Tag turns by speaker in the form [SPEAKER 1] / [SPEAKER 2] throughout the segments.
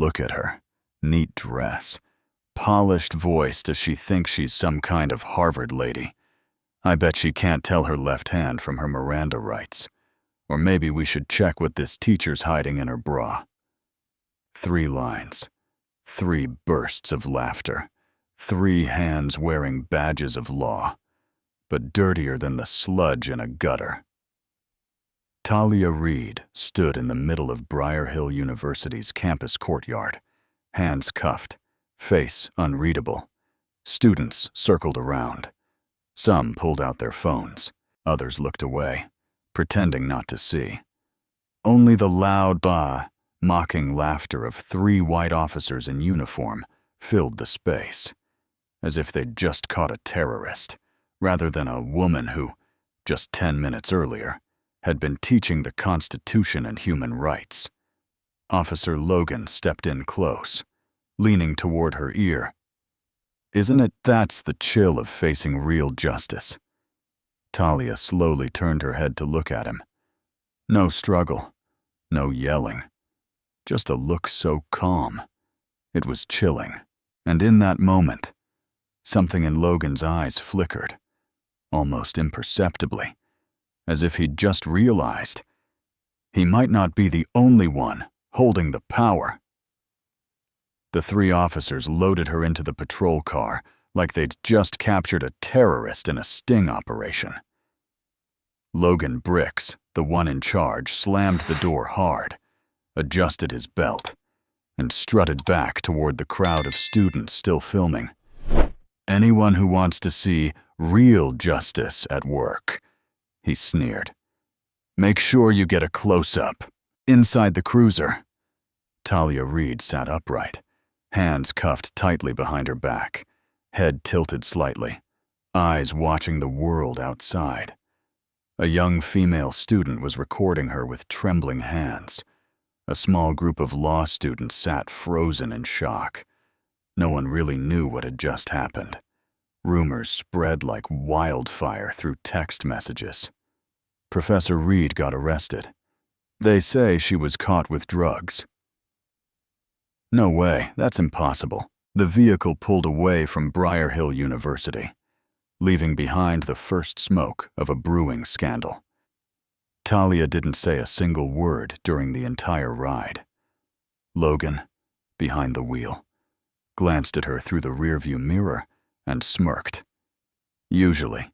[SPEAKER 1] Look at her. Neat dress. Polished voice. Does she think she's some kind of Harvard lady? I bet she can't tell her left hand from her Miranda rights. Or maybe we should check what this teacher's hiding in her bra. 3 lines. 3 bursts of laughter. 3 hands wearing badges of law, but dirtier than the sludge in a gutter. Talia Reid stood in the middle of Briar Hill University's campus courtyard, hands cuffed, face unreadable. Students circled around. Some pulled out their phones, others looked away, pretending not to see. Only the loud mocking laughter of 3 white officers in uniform filled the space, as if they'd just caught a terrorist, rather than a woman who, just 10 minutes earlier, had been teaching the Constitution and human rights. Officer Logan stepped in close, leaning toward her ear. Isn't it that's the chill of facing real justice? Talia slowly turned her head to look at him. No struggle, no yelling, just a look so calm. It was chilling, and in that moment, something in Logan's eyes flickered, almost imperceptibly, as if he'd just realized he might not be the only one holding the power. The 3 officers loaded her into the patrol car like they'd just captured a terrorist in a sting operation. Logan Bricks, the one in charge, slammed the door hard, adjusted his belt, and strutted back toward the crowd of students still filming. Anyone who wants to see real justice at work, he sneered. Make sure you get a close-up. Inside the cruiser. Talia Reid sat upright, hands cuffed tightly behind her back, head tilted slightly, eyes watching the world outside. A young female student was recording her with trembling hands. A small group of law students sat frozen in shock. No one really knew what had just happened. Rumors spread like wildfire through text messages. Professor Reid got arrested. They say she was caught with drugs. No way, that's impossible. The vehicle pulled away from Briar Hill University, leaving behind the first smoke of a brewing scandal. Talia didn't say a single word during the entire ride. Logan, behind the wheel, glanced at her through the rearview mirror and smirked. Usually,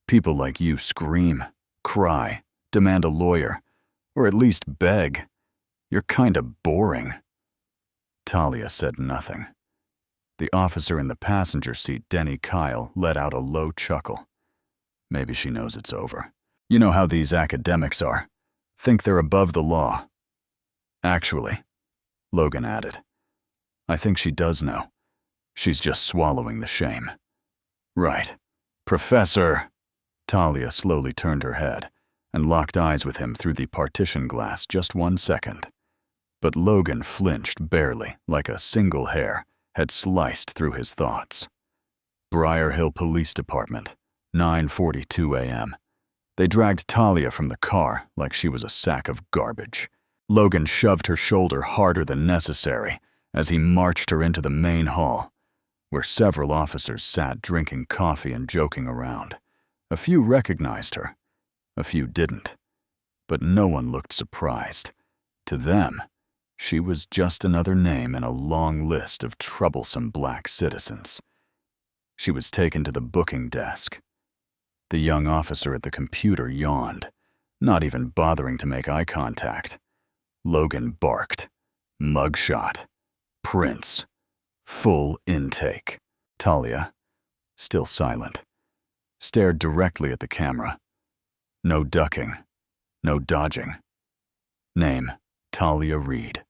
[SPEAKER 1] people like you scream, cry, demand a lawyer, or at least beg. You're kinda boring. Talia said nothing. The officer in the passenger seat, Denny Kyle, let out a low chuckle. Maybe she knows it's over. You know how these academics are. Think they're above the law. Actually, Logan added, I think she does know. She's just swallowing the shame. Right. Professor! Talia slowly turned her head and locked eyes with him through the partition glass just 1 second. But Logan flinched barely, like a single hair had sliced through his thoughts. Briar Hill Police Department, 9:42 a.m. They dragged Talia from the car like she was a sack of garbage. Logan shoved her shoulder harder than necessary as he marched her into the main hall, where several officers sat drinking coffee and joking around. A few recognized her, a few didn't, but no one looked surprised. To them, she was just another name in a long list of troublesome black citizens. She was taken to the booking desk. The young officer at the computer yawned, not even bothering to make eye contact. Logan barked. Mugshot. Prince. Full intake. Talia, still silent, stared directly at the camera. No ducking. No dodging. Name, Talia Reid.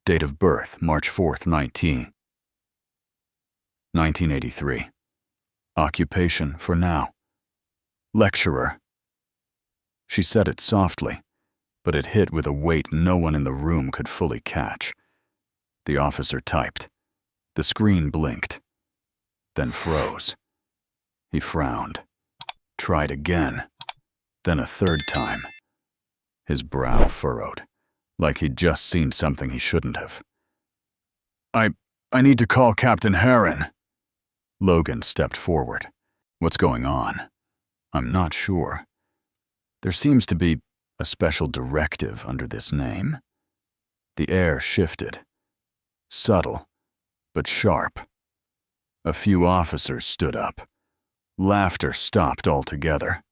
[SPEAKER 1] Date of birth, March 4th, 1983. Occupation, for now. Lecturer. She said it softly, but it hit with a weight no one in the room could fully catch. The officer typed. The screen blinked, then froze. He frowned, tried again, then a third time. His brow furrowed, like he'd just seen something he shouldn't have. I need to call Captain Heron. Logan stepped forward. What's going on? I'm not sure. There seems to be a special directive under this name. The air shifted. Subtle, but sharp. A few officers stood up. Laughter stopped altogether.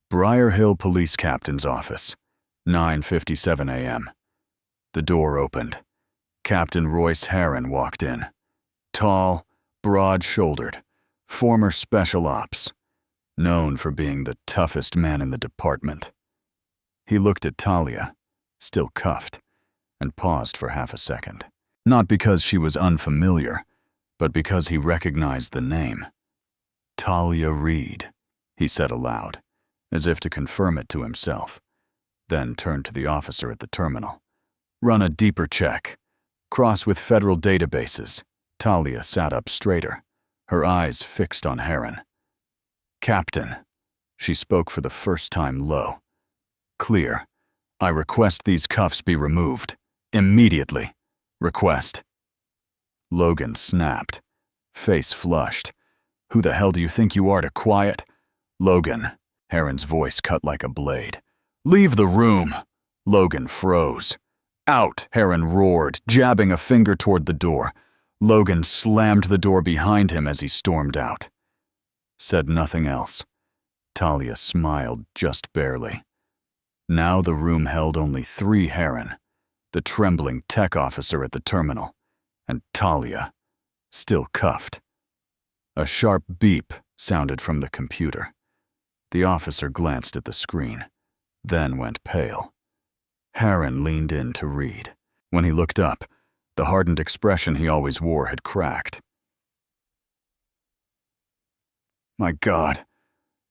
[SPEAKER 1] Briar Hill Police Captain's office, 9:57 a.m. The door opened. Captain Royce Heron walked in. Tall, broad-shouldered, former special ops, known for being the toughest man in the department. He looked at Talia, still cuffed, and paused for half a second. Not because she was unfamiliar, but because he recognized the name. Talia Reed, he said aloud, as if to confirm it to himself, then turned to the officer at the terminal. Run a deeper check. Cross with federal databases. Talia sat up straighter, her eyes fixed on Heron. Captain, she spoke for the first time low. Clear. I request these cuffs be removed. Immediately. Request. Logan snapped, face flushed. Who the hell do you think you are to quiet? Logan. Heron's voice cut like a blade. Leave the room. Logan froze. Out, Heron roared, jabbing a finger toward the door. Logan slammed the door behind him as he stormed out. Said nothing else. Talia smiled just barely. Now the room held only 3 Heron, the trembling tech officer at the terminal, and Talia, still cuffed. A sharp beep sounded from the computer. The officer glanced at the screen, then went pale. Heron leaned in to read. When he looked up, the hardened expression he always wore had cracked. My God.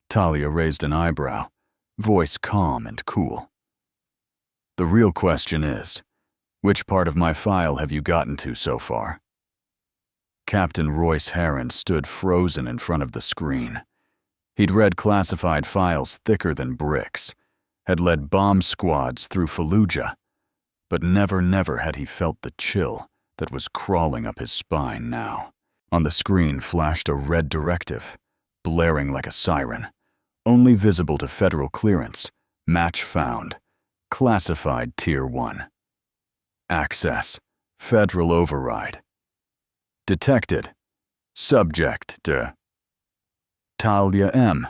[SPEAKER 1] Talia raised an eyebrow, voice calm and cool. The real question is, which part of my file have you gotten to so far? Captain Royce Heron stood frozen in front of the screen. He'd read classified files thicker than bricks, had led bomb squads through Fallujah, but never had he felt the chill that was crawling up his spine now. On the screen flashed a red directive, blaring like a siren, only visible to federal clearance, match found, classified Tier 1. Access, federal override. Detected, subject to Talia M.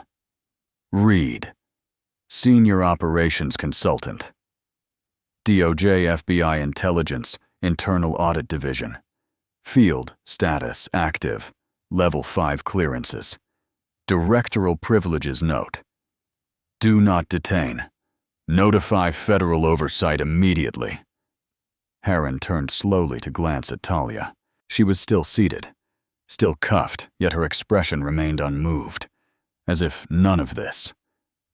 [SPEAKER 1] Reed, Senior Operations Consultant. DOJ FBI Intelligence, Internal Audit Division. Field status active, Level 5 clearances. Directoral privileges note. Do not detain. Notify federal oversight immediately. Heron turned slowly to glance at Talia. She was still seated, still cuffed, yet her expression remained unmoved, as if none of this,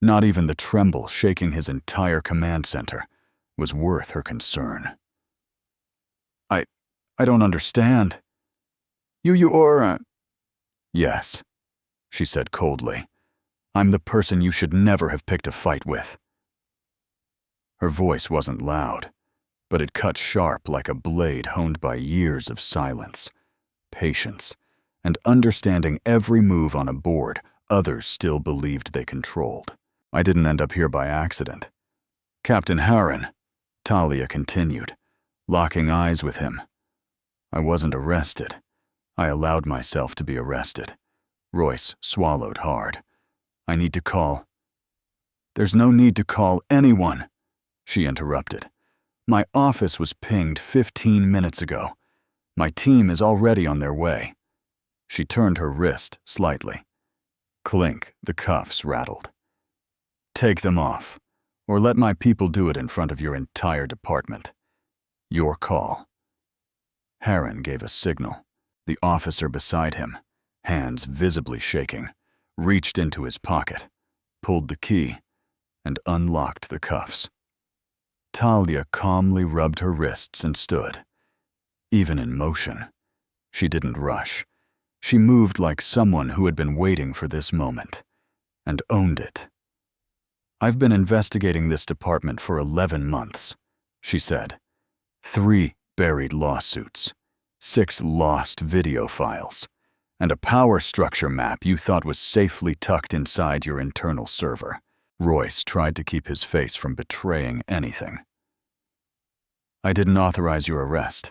[SPEAKER 1] not even the tremble shaking his entire command center, was worth her concern. I don't understand. You're... Yes, she said coldly. I'm the person you should never have picked a fight with. Her voice wasn't loud, but it cut sharp like a blade honed by years of silence, patience, and understanding every move on a board others still believed they controlled. I didn't end up here by accident. Captain Heron, Talia continued, locking eyes with him. I wasn't arrested. I allowed myself to be arrested. Royce swallowed hard. I need to call. There's no need to call anyone, she interrupted. My office was pinged 15 minutes ago. My team is already on their way. She turned her wrist slightly. Clink, the cuffs rattled. Take them off, or let my people do it in front of your entire department. Your call. Heron gave a signal. The officer beside him, hands visibly shaking, reached into his pocket, pulled the key, and unlocked the cuffs. Talia calmly rubbed her wrists and stood. Even in motion, she didn't rush. She moved like someone who had been waiting for this moment, and owned it. I've been investigating this department for 11 months, she said. 3 buried lawsuits, 6 lost video files, and a power structure map you thought was safely tucked inside your internal server. Royce tried to keep his face from betraying anything. I didn't authorize your arrest.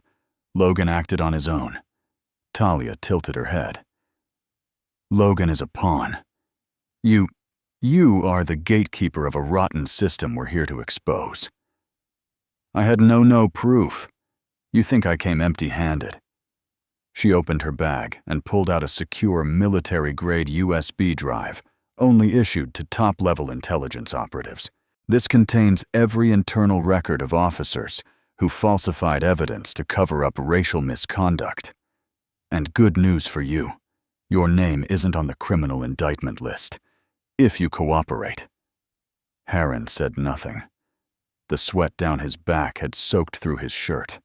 [SPEAKER 1] Logan acted on his own. Talia tilted her head. Logan is a pawn. You are the gatekeeper of a rotten system we're here to expose. I had no proof. You think I came empty-handed. She opened her bag and pulled out a secure military-grade USB drive, only issued to top-level intelligence operatives. This contains every internal record of officers who falsified evidence to cover up racial misconduct. And good news for you, your name isn't on the criminal indictment list, if you cooperate. Harren said nothing. The sweat down his back had soaked through his shirt.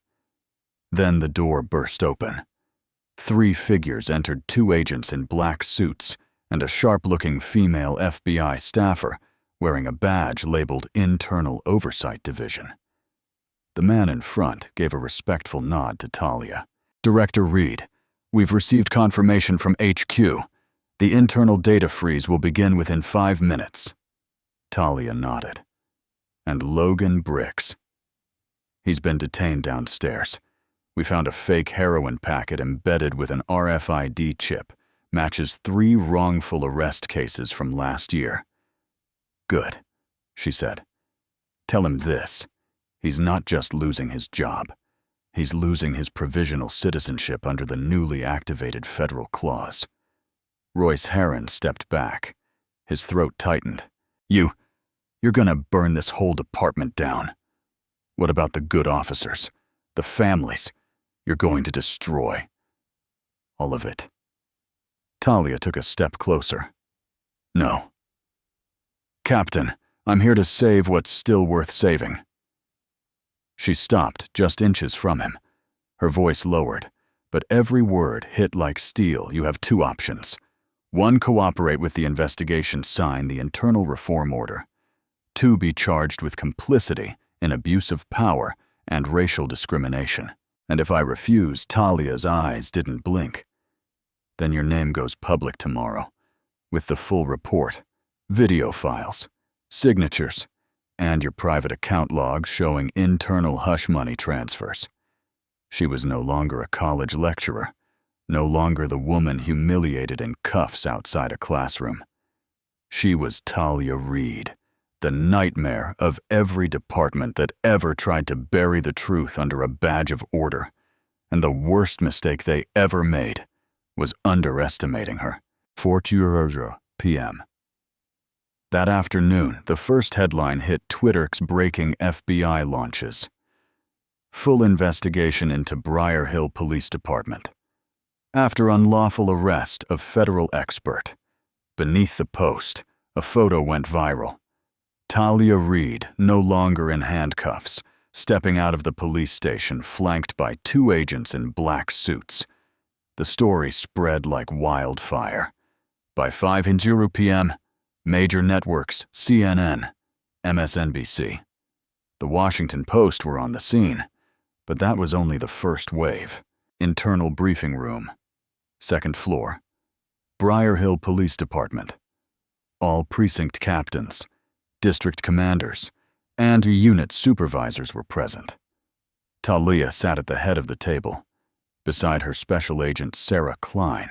[SPEAKER 1] Then the door burst open. 3 figures entered, 2 agents in black suits and a sharp-looking female FBI staffer wearing a badge labeled Internal Oversight Division. The man in front gave a respectful nod to Talia. Director Reed, we've received confirmation from HQ. The internal data freeze will begin within 5 minutes. Talia nodded. And Logan Bricks. He's been detained downstairs. We found a fake heroin packet embedded with an RFID chip. Matches 3 wrongful arrest cases from last year. Good, she said. Tell him this. He's not just losing his job. He's losing his provisional citizenship under the newly activated federal clause. Royce Harren stepped back. His throat tightened. You're gonna burn this whole department down. What about the good officers? The families? You're going to destroy. All of it. Talia took a step closer. No. Captain, I'm here to save what's still worth saving. She stopped just inches from him. Her voice lowered, but every word hit like steel. You have 2 options. 1, cooperate with the investigation, sign the internal reform order. 2, be charged with complicity in abuse of power and racial discrimination. And if I refuse, Talia's eyes didn't blink. Then your name goes public tomorrow, with the full report, video files, signatures, and your private account logs showing internal hush money transfers. She was no longer a college lecturer, no longer the woman humiliated in cuffs outside a classroom. She was Talia Reed, the nightmare of every department that ever tried to bury the truth under a badge of order, and the worst mistake they ever made was underestimating her. 4:00 p.m. That afternoon, the first headline hit Twitter's breaking FBI launches. Full investigation into Briar Hill Police Department. After unlawful arrest of federal expert. Beneath the post, a photo went viral. Talia Reed, no longer in handcuffs, stepping out of the police station flanked by 2 agents in black suits. The story spread like wildfire. By 5:00 p.m., major networks, CNN, MSNBC. The Washington Post were on the scene, but that was only the first wave. Internal briefing room. 2nd floor. Briar Hill Police Department. All precinct captains, district commanders, and unit supervisors were present. Talia sat at the head of the table, beside her special agent Sarah Klein,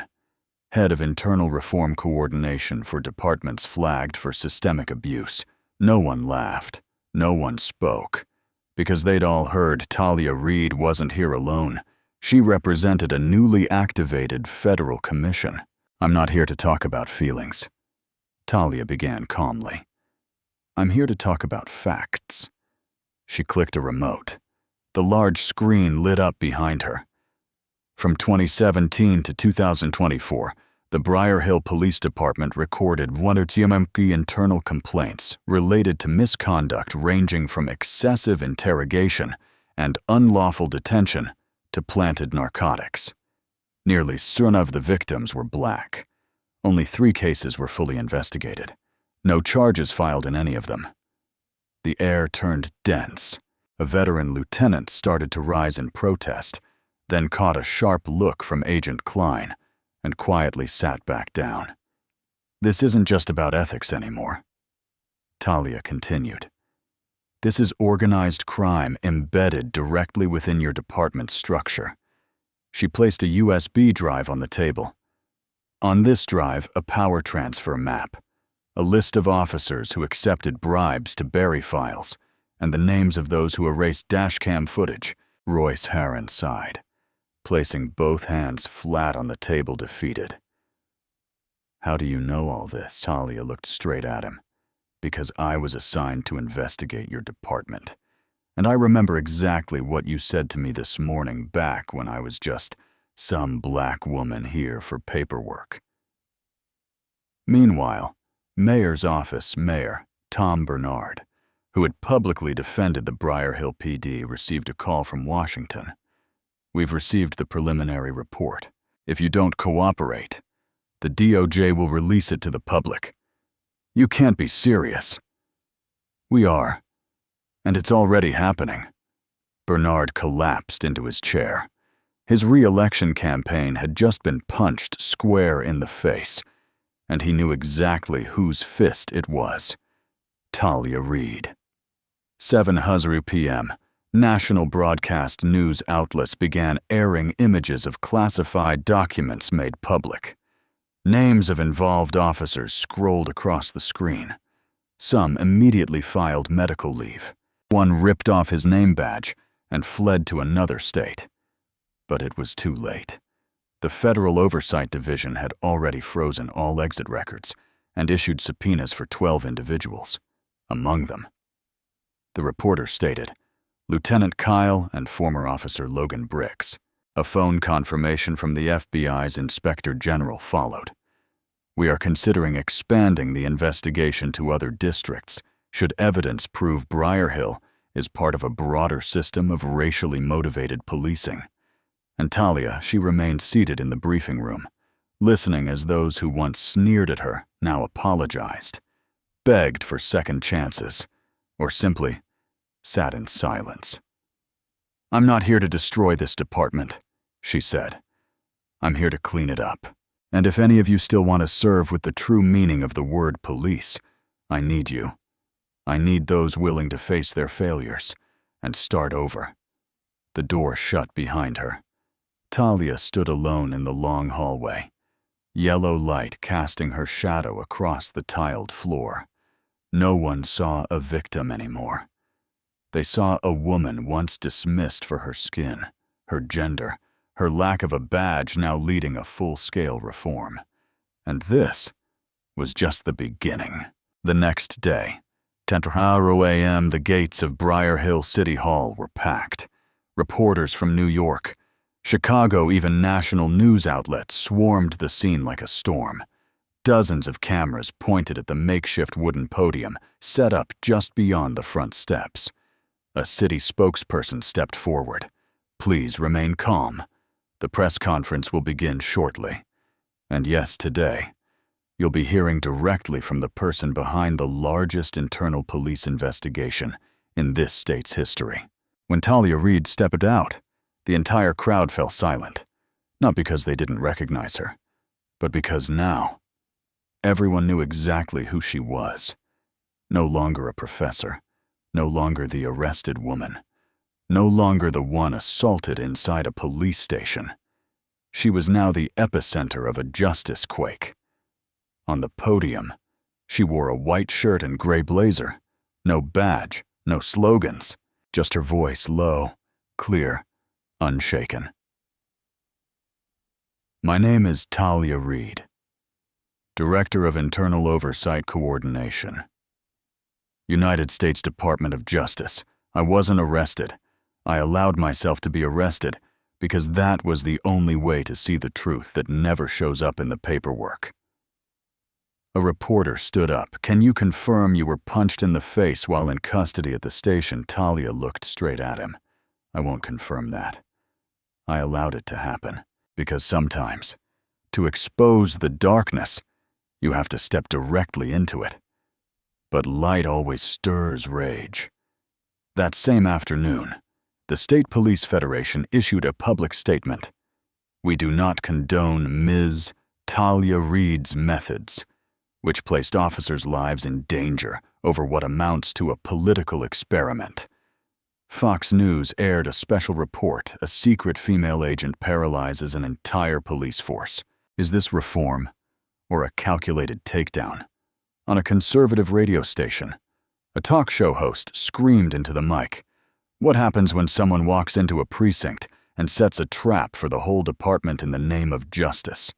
[SPEAKER 1] head of Internal Reform Coordination for departments flagged for systemic abuse. No one laughed, no one spoke, because they'd all heard Talia Reed wasn't here alone. She represented a newly activated federal commission. I'm not here to talk about feelings, Talia began calmly. I'm here to talk about facts. She clicked a remote. The large screen lit up behind her. From 2017 to 2024, the Briar Hill Police Department recorded 100 internal complaints related to misconduct ranging from excessive interrogation and unlawful detention to planted narcotics. Nearly none of the victims were black. Only 3 cases were fully investigated. No charges filed in any of them. The air turned dense. A veteran lieutenant started to rise in protest. then caught a sharp look from Agent Klein and quietly sat back down. "This isn't just about ethics anymore," Talia continued. "This is organized crime embedded directly within your department's structure." She placed a USB drive on the table. On this drive, a power transfer map, a list of officers who accepted bribes to bury files, and the names of those who erased dashcam footage. Royce Harron sighed, placing both hands flat on the table, defeated. "How do you know all this?" Talia looked straight at him. "Because I was assigned to investigate your department. And I remember exactly what you said to me this morning back when I was just some black woman here for paperwork." Meanwhile, Mayor's office Mayor Tom Bernard, who had publicly defended the Briar Hill PD, received a call from Washington. "We've received the preliminary report. If you don't cooperate, the DOJ will release it to the public." "You can't be serious." "We are. And it's already happening." Bernard collapsed into his chair. His re-election campaign had just been punched square in the face, and he knew exactly whose fist it was. Talia Reid. 7:00 p.m. National broadcast news outlets began airing images of classified documents made public. Names of involved officers scrolled across the screen. Some immediately filed medical leave. One ripped off his name badge and fled to another state. But it was too late. The Federal Oversight Division had already frozen all exit records and issued subpoenas for 12 individuals. Among them, the reporter stated, Lieutenant Kyle and former Officer Logan Briggs. A phone confirmation from the FBI's Inspector General followed. "We are considering expanding the investigation to other districts should evidence prove Briar Hill is part of a broader system of racially motivated policing." And Talia, she remained seated in the briefing room, listening as those who once sneered at her now apologized, begged for second chances, or simply sat in silence. "I'm not here to destroy this department," she said. "I'm here to clean it up. And if any of you still want to serve with the true meaning of the word police, I need you. I need those willing to face their failures and start over." The door shut behind her. Talia stood alone in the long hallway, yellow light casting her shadow across the tiled floor. No one saw a victim anymore. They saw a woman once dismissed for her skin, her gender, her lack of a badge now leading a full-scale reform. And this was just the beginning. The next day, 10:00 a.m., the gates of Briar Hill City Hall were packed. Reporters from New York, Chicago, even national news outlets swarmed the scene like a storm. Dozens of cameras pointed at the makeshift wooden podium set up just beyond the front steps. A city spokesperson stepped forward. "Please remain calm. The press conference will begin shortly. And yes, today, you'll be hearing directly from the person behind the largest internal police investigation in this state's history." When Talia Reid stepped out, the entire crowd fell silent, not because they didn't recognize her, but because now, everyone knew exactly who she was. No longer a professor, no longer the arrested woman, no longer the one assaulted inside a police station. She was now the epicenter of a justice quake. On the podium, she wore a white shirt and gray blazer. No badge, no slogans, just her voice low, clear, unshaken. "My name is Talia Reid, Director of Internal Oversight Coordination. United States Department of Justice. I wasn't arrested. I allowed myself to be arrested because that was the only way to see the truth that never shows up in the paperwork." A reporter stood up. "Can you confirm you were punched in the face while in custody at the station?" Talia looked straight at him. "I won't confirm that. I allowed it to happen because sometimes, to expose the darkness, you have to step directly into it. But light always stirs rage." That same afternoon, the State Police Federation issued a public statement. We do not condone Ms. Talia Reid's methods, which placed officers' lives in danger over what amounts to a political experiment. Fox News aired a special report: a secret female agent paralyzes an entire police force. Is this reform or a calculated takedown? On a conservative radio station, a talk show host screamed into the mic, "What happens when someone walks into a precinct and sets a trap for the whole department in the name of justice?"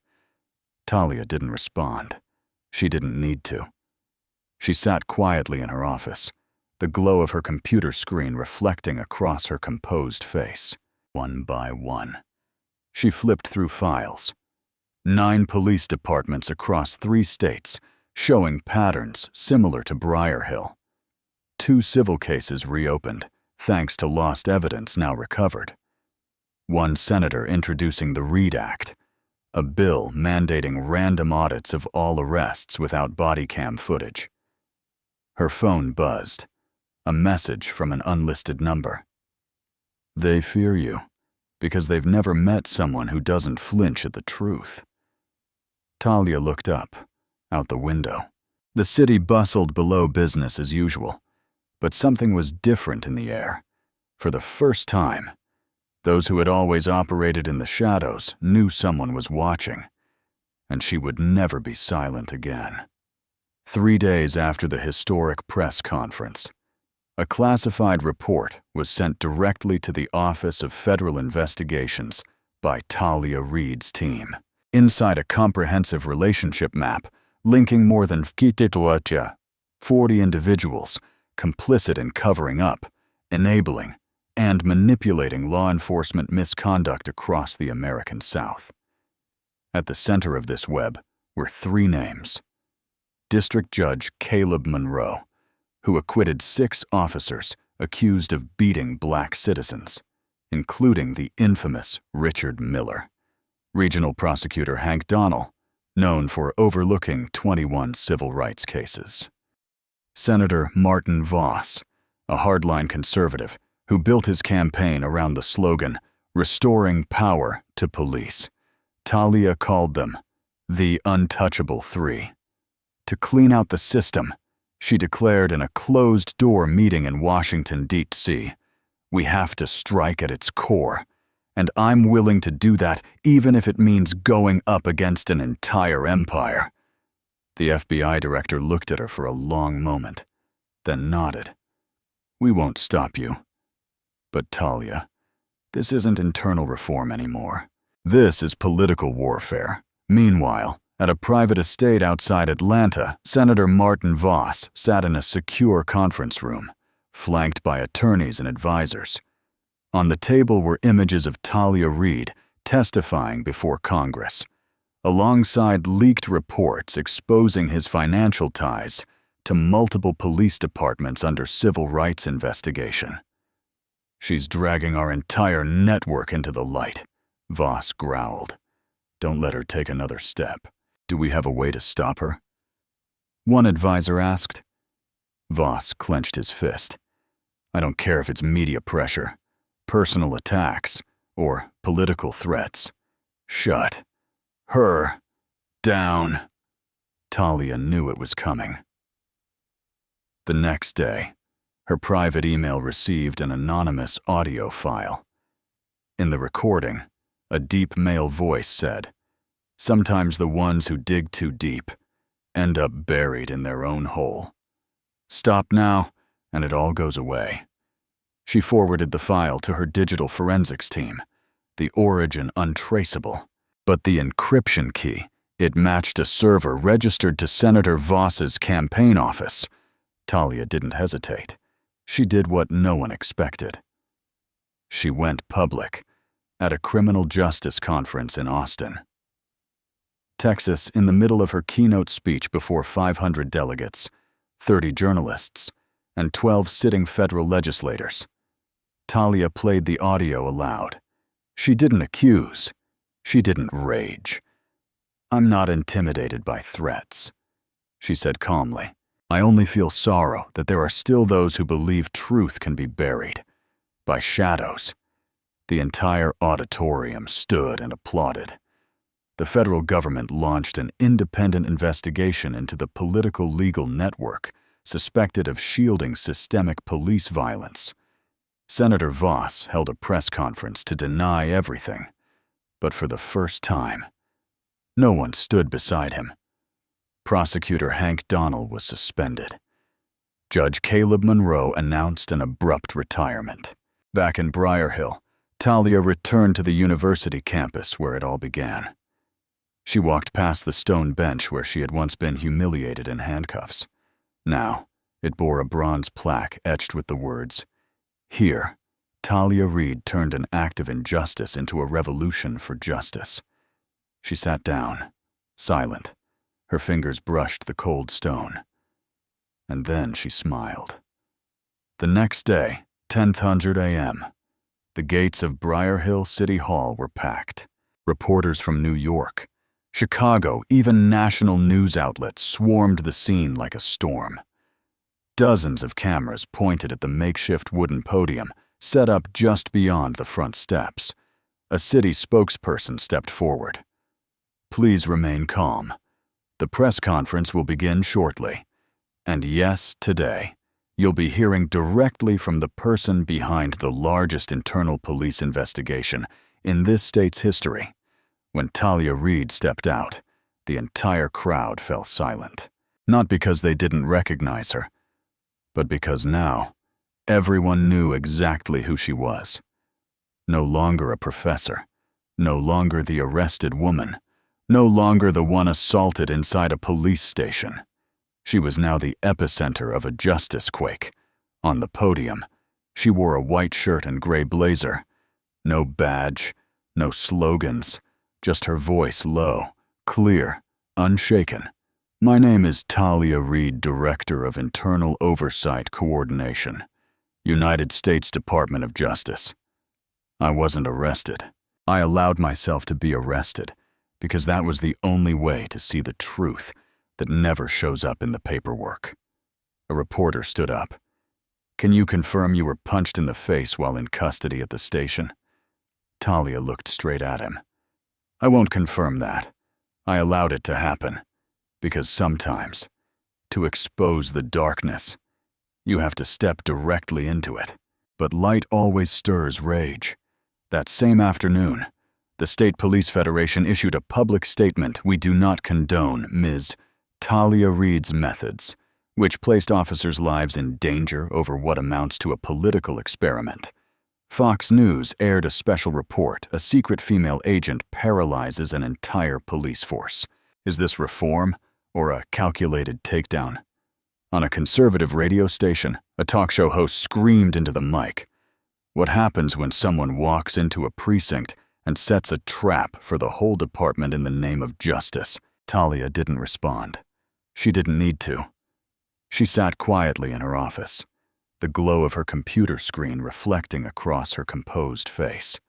[SPEAKER 1] Talia didn't respond. She didn't need to. She sat quietly in her office, the glow of her computer screen reflecting across her composed face. One by one, she flipped through files. 9 police departments across 3 states, showing patterns similar to Briar Hill. 2 civil cases reopened, thanks to lost evidence now recovered. 1 senator introducing the Reid Act, a bill mandating random audits of all arrests without body cam footage. Her phone buzzed. A message from an unlisted number. They fear you because they've never met someone who doesn't flinch at the truth. Talia looked up, out the window. The city bustled below business as usual, but something was different in the air. For the first time, those who had always operated in the shadows knew someone was watching, and she would never be silent again. 3 days after the historic press conference, a classified report was sent directly to the Office of Federal Investigations by Talia Reid's team. Inside a comprehensive relationship map linking more than 40 individuals complicit in covering up, enabling, and manipulating law enforcement misconduct across the American South. At the center of this web were 3 names. District Judge Caleb Monroe, who acquitted 6 officers accused of beating black citizens, including the infamous Richard Miller. Regional Prosecutor Hank Donnell, known for overlooking 21 civil rights cases. Senator Martin Voss, a hardline conservative who built his campaign around the slogan, "Restoring Power to Police." Talia called them the Untouchable Three. To clean out the system, she declared in a closed-door meeting in Washington, D.C., "We have to strike at its core, and I'm willing to do that even if it means going up against an entire empire." The FBI director looked at her for a long moment, then nodded. "We won't stop you. But Talia, this isn't internal reform anymore. This is political warfare." Meanwhile, at a private estate outside Atlanta, Senator Martin Voss sat in a secure conference room, flanked by attorneys and advisors. On the table were images of Talia Reid testifying before Congress, alongside leaked reports exposing his financial ties to multiple police departments under civil rights investigation. "She's dragging our entire network into the light," Voss growled. "Don't let her take another step. Do we have a way to stop her?" One advisor asked. Voss clenched his fist. "I don't care if it's media pressure, personal attacks, or political threats. Shut her down." Talia knew it was coming. The next day, her private email received an anonymous audio file. In the recording, a deep male voice said, "Sometimes the ones who dig too deep end up buried in their own hole. Stop now, and it all goes away." She forwarded the file to her digital forensics team, the origin untraceable, but the encryption key, it matched a server registered to Senator Voss's campaign office. Talia didn't hesitate. She did what no one expected. She went public at a criminal justice conference in Austin, Texas, in the middle of her keynote speech before 500 delegates, 30 journalists, and 12 sitting federal legislators. Talia played the audio aloud. She didn't accuse. She didn't rage. "I'm not intimidated by threats," she said calmly. "I only feel sorrow that there are still those who believe truth can be buried. by shadows. The entire auditorium stood and applauded. The federal government launched an independent investigation into the political legal network suspected of shielding systemic police violence. Senator Voss held a press conference to deny everything, but for the first time, no one stood beside him. Prosecutor Hank Donnell was suspended. Judge Caleb Monroe announced an abrupt retirement. Back in Briar Hill, Talia returned to the university campus where it all began. She walked past the stone bench where she had once been humiliated in handcuffs. Now, it bore a bronze plaque etched with the words, "Here, Talia Reid turned an act of injustice into a revolution for justice." She sat down, silent. Her fingers brushed the cold stone. And then she smiled. The next day, 10:00 a.m., the gates of Briar Hill City Hall were packed. Reporters from New York, Chicago, even national news outlets swarmed the scene like a storm. Dozens of cameras pointed at the makeshift wooden podium set up just beyond the front steps. A city spokesperson stepped forward. "Please remain calm. The press conference will begin shortly. And yes, today, you'll be hearing directly from the person behind the largest internal police investigation in this state's history." When Talia Reid stepped out, the entire crowd fell silent. Not because they didn't recognize her, but because now, everyone knew exactly who she was. No longer a professor, no longer the arrested woman, no longer the one assaulted inside a police station. She was now the epicenter of a justice quake. On the podium, she wore a white shirt and gray blazer. No badge, no slogans, just her voice low, clear, unshaken. "My name is Talia Reid, Director of Internal Oversight Coordination, United States Department of Justice. I wasn't arrested. I allowed myself to be arrested because that was the only way to see the truth that never shows up in the paperwork." A reporter stood up. "Can you confirm you were punched in the face while in custody at the station?" Talia looked straight at him. "I won't confirm that. I allowed it to happen. Because sometimes, to expose the darkness, you have to step directly into it. But light always stirs rage." That same afternoon, the State Police Federation issued a public statement: "We do not condone Ms. Talia Reid's methods," which placed officers' lives in danger over what amounts to a political experiment. Fox News aired a special report: "A secret female agent paralyzes an entire police force." Is this reform or a calculated takedown? On a conservative radio station, a talk show host screamed into the mic, "What happens when someone walks into a precinct and sets a trap for the whole department in the name of justice?" Talia didn't respond. She didn't need to. She sat quietly in her office, the glow of her computer screen reflecting across her composed face.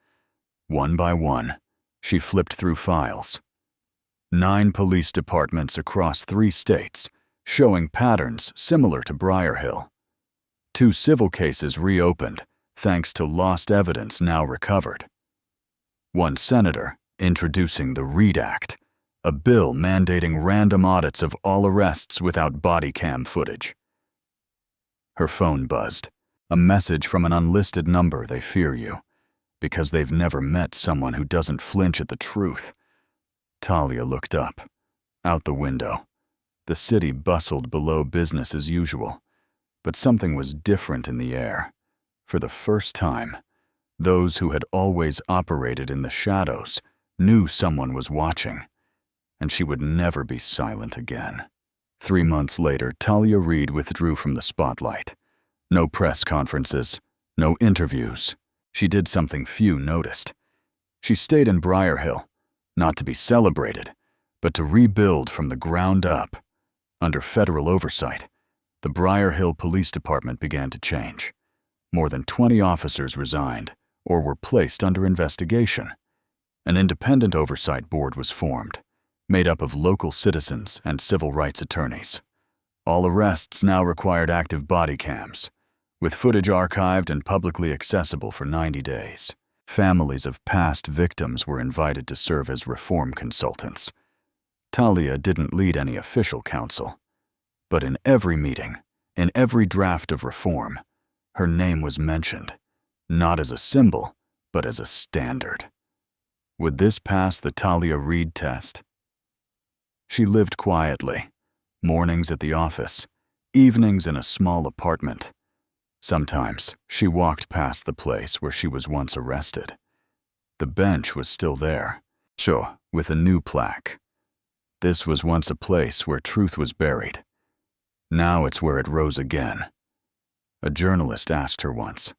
[SPEAKER 1] One by one, she flipped through files. 9 police departments across 3 states, showing patterns similar to Briar Hill. 2 civil cases reopened, thanks to lost evidence now recovered. 1 senator introducing the Reid Act, a bill mandating random audits of all arrests without body cam footage. Her phone buzzed. A message from an unlisted number: "They fear you, because they've never met someone who doesn't flinch at the truth." Talia looked up. Out the window. The city bustled below business as usual, but something was different in the air. For the first time, those who had always operated in the shadows knew someone was watching, and she would never be silent again. 3 months later, Talia Reid withdrew from the spotlight. No press conferences, no interviews. She did something few noticed. She stayed in Briar Hill, not to be celebrated, but to rebuild from the ground up. Under federal oversight, the Briar Hill Police Department began to change. More than 20 officers resigned or were placed under investigation. An independent oversight board was formed, made up of local citizens and civil rights attorneys. All arrests now required active body cams. with footage archived and publicly accessible for 90 days. Families of past victims were invited to serve as reform consultants. Talia didn't lead any official council, but in every meeting, in every draft of reform, her name was mentioned, not as a symbol, but as a standard. Would this pass the Talia Reid test? She lived quietly, mornings at the office, evenings in a small apartment. Sometimes she walked past the place where she was once arrested. The bench was still there, with a new plaque. This was once a place where truth was buried. Now it's where it rose again. A journalist asked her once,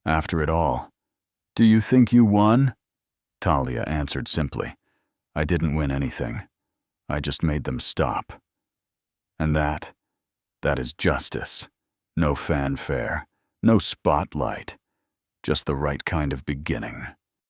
[SPEAKER 1] "After it all, do you think you won?" Talia answered simply, "I didn't win anything. I just made them stop." And that is justice. No fanfare, no spotlight, just the right kind of beginning.